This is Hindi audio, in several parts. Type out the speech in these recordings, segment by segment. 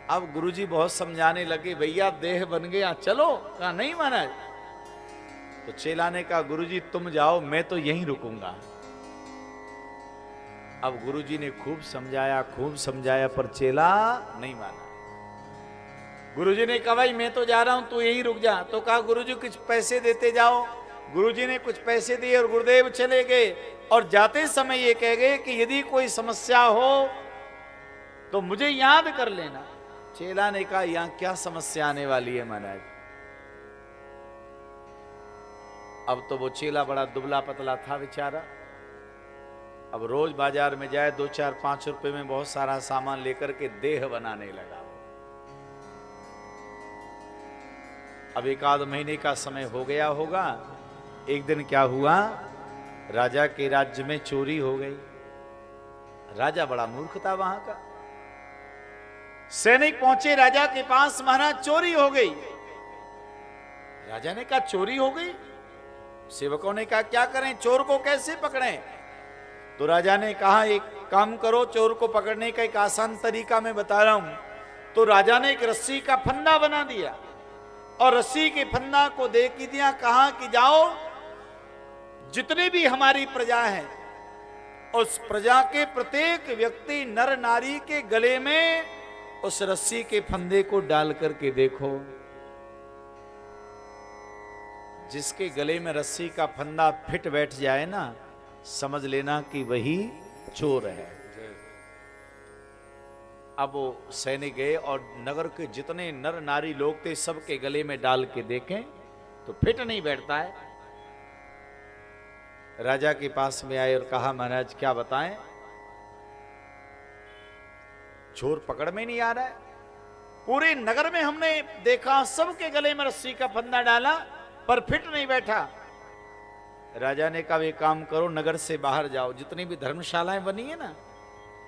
अब गुरुजी बहुत समझाने लगे, भैया देह बन गया चलो। कहा नहीं महाराज। तो चेला ने कहा गुरुजी तुम जाओ, मैं तो यहीं रुकूंगा। अब गुरुजी ने खूब समझाया पर चेला नहीं माना। गुरुजी ने कहा भाई मैं तो जा रहा हूं, तू यहीं रुक जा। तो कहा गुरुजी कुछ पैसे देते जाओ। गुरुजी ने कुछ पैसे दिए और गुरुदेव चले गए। और जाते समय ये कह गए कि यदि कोई समस्या हो तो मुझे याद कर लेना। चेला ने कहा यहां क्या समस्या आने वाली है महाराज। अब तो वो चेला बड़ा दुबला पतला था बेचारा। अब रोज बाजार में जाए 2-4-5 रुपए में बहुत सारा सामान लेकर के देह बनाने लगा। अब 1 आध महीने का समय हो गया होगा। एक दिन क्या हुआ, राजा के राज्य में चोरी हो गई। राजा बड़ा मूर्ख था वहां का। सैनिक पहुंचे राजा के पास, महाराज चोरी हो गई। राजा ने कहा चोरी हो गई। सेवकों ने कहा क्या करें, चोर को कैसे पकड़ें। तो राजा ने कहा एक काम करो, चोर को पकड़ने का एक आसान तरीका मैं बता रहा हूं। तो राजा ने एक रस्सी का फंदा बना दिया और रस्सी के फंदा को दे के दिया। कहा कि जाओ जितने भी हमारी प्रजा है उस प्रजा के प्रत्येक व्यक्ति नर नारी के गले में उस रस्सी के फंदे को डाल करके देखो। जिसके गले में रस्सी का फंदा फिट बैठ जाए ना, समझ लेना कि वही चोर है। अब वो सैनिक गए और नगर के जितने नर नारी लोग थे सबके गले में डाल के देखें तो फिट नहीं बैठता है। राजा के पास में आए और कहा महाराज क्या बताएं, चोर पकड़ में नहीं आ रहा है। पूरे नगर में हमने देखा सबके गले में रस्सी का फंदा डाला पर फिट नहीं बैठा। राजा ने कहा एक काम करो, नगर से बाहर जाओ, जितनी भी धर्मशालाएं बनी है ना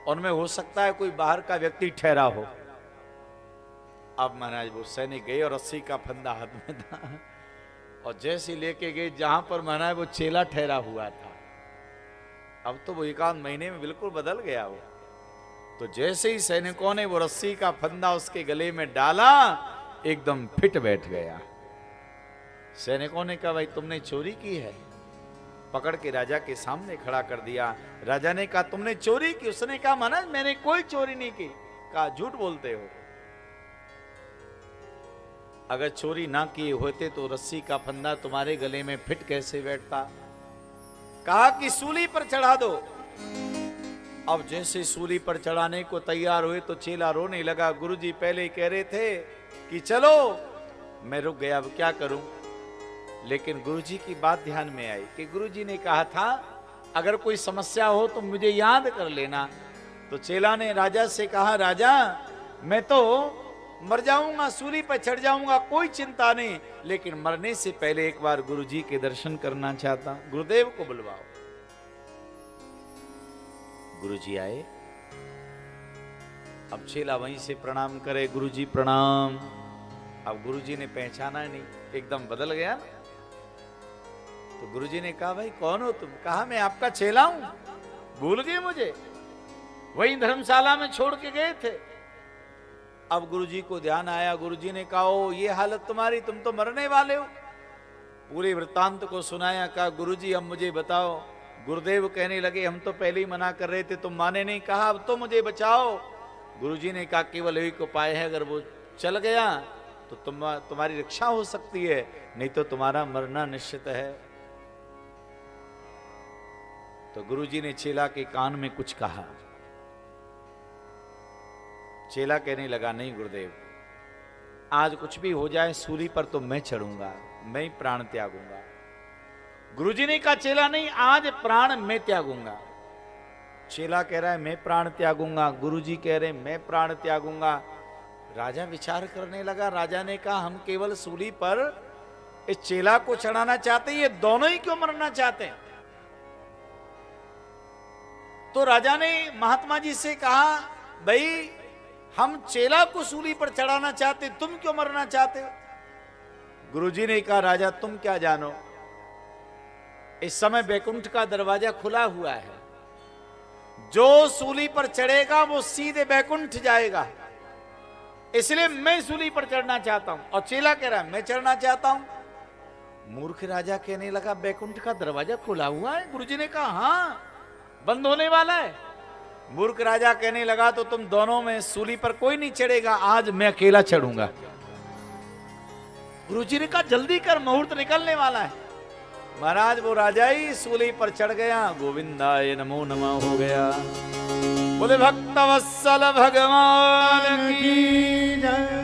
उनमें हो सकता है कोई बाहर का व्यक्ति ठहरा हो। अब महाराज वो सैनिक गए और रस्सी का फंदा हाथ में था और जैसे लेके गए जहां पर महाराज वो चेला ठहरा हुआ था। अब तो वो 1 आध महीने में बिल्कुल बदल गया वो। तो जैसे ही सैनिकों ने वो रस्सी का फंदा उसके गले में डाला एकदम फिट बैठ गया। सैनिकों ने कहा भाई तुमने चोरी की है। पकड़ के राजा के सामने खड़ा कर दिया। राजा ने कहा तुमने चोरी की। उसने कहा महाराज मैंने कोई चोरी नहीं की। कहा झूठ बोलते हो। अगर चोरी ना किए होते तो रस्सी का फंदा तुम्हारे गले में फिट कैसे बैठता। कहा कि सूली पर चढ़ा दो। अब जैसे सूली पर चढ़ाने को तैयार हुए तो चेला रोने लगा। गुरुजी पहले कह रहे थे कि चलो, मैं रुक गया, अब क्या करूं। लेकिन गुरुजी की बात ध्यान में आई कि गुरुजी ने कहा था अगर कोई समस्या हो तो मुझे याद कर लेना। तो चेला ने राजा से कहा राजा मैं तो मर जाऊंगा, सूली पर चढ़ जाऊंगा, कोई चिंता नहीं, लेकिन मरने से पहले एक बार गुरुजी के दर्शन करना चाहता। गुरुदेव को बुलवाओ। गुरुजी आए। अब चेला वहीं से प्रणाम करे, गुरुजी प्रणाम। अब गुरुजी ने पहचाना नहीं, एकदम बदल गया ना। तो गुरुजी ने कहा भाई कौन हो तुम। कहा मैं आपका चेला हूं, भूल गए मुझे, वहीं धर्मशाला में छोड़ के गए थे। अब गुरुजी को ध्यान आया। गुरुजी ने कहा ओ ये हालत तुम्हारी, तुम तो मरने वाले हो। पूरे वृत्तांत को सुनाया। कहा गुरुजी अब मुझे बताओ। गुरुदेव कहने लगे हम तो पहले ही मना कर रहे थे, तुम माने नहीं। कहा अब तो मुझे बचाओ। गुरुजी ने कहा केवल एक उपाय है, अगर वो चल गया तो तुम्हारी रक्षा हो सकती है, नहीं तो तुम्हारा मरना निश्चित है। तो गुरुजी ने चेला के कान में कुछ कहा। चेला कहने लगा नहीं गुरुदेव, आज कुछ भी हो जाए सूली पर तो मैं चढ़ूंगा, मैं ही प्राण त्यागूंगा। गुरुजी ने कहा चेला नहीं, आज प्राण मैं त्यागूंगा। चेला कह रहा है मैं प्राण त्यागूंगा, गुरुजी कह रहे मैं प्राण त्यागूंगा। राजा विचार करने लगा। राजा ने कहा हम केवल सूली पर इस चेला को चढ़ाना चाहते हैं, ये दोनों ही क्यों मरना चाहते हैं। तो राजा ने महात्मा जी से कहा भाई हम चेला को सूली पर चढ़ाना चाहते, तुम क्यों मरना चाहते हो। गुरुजी ने कहा राजा तुम क्या जानो, इस समय बैकुंठ का दरवाजा खुला हुआ है, जो सूली पर चढ़ेगा वो सीधे बैकुंठ जाएगा इसलिए मैं सूली पर चढ़ना चाहता हूं। और चेला कह रहा है मैं चढ़ना चाहता हूं। मूर्ख राजा कहने लगा बैकुंठ का दरवाजा खुला हुआ है। गुरुजी ने कहा हाँ बंद होने वाला है। मूर्ख राजा कहने लगा तो तुम दोनों में सूली पर कोई नहीं चढ़ेगा, आज मैं अकेला चढ़ूंगा। गुरुजी ने कहा जल्दी कर मुहूर्त निकलने वाला है। महाराज वो राजा ही सूली पर चढ़ गया। गोविंदाय नमो नमः हो गया। बोले भक्त वत्सल भगवान की जय।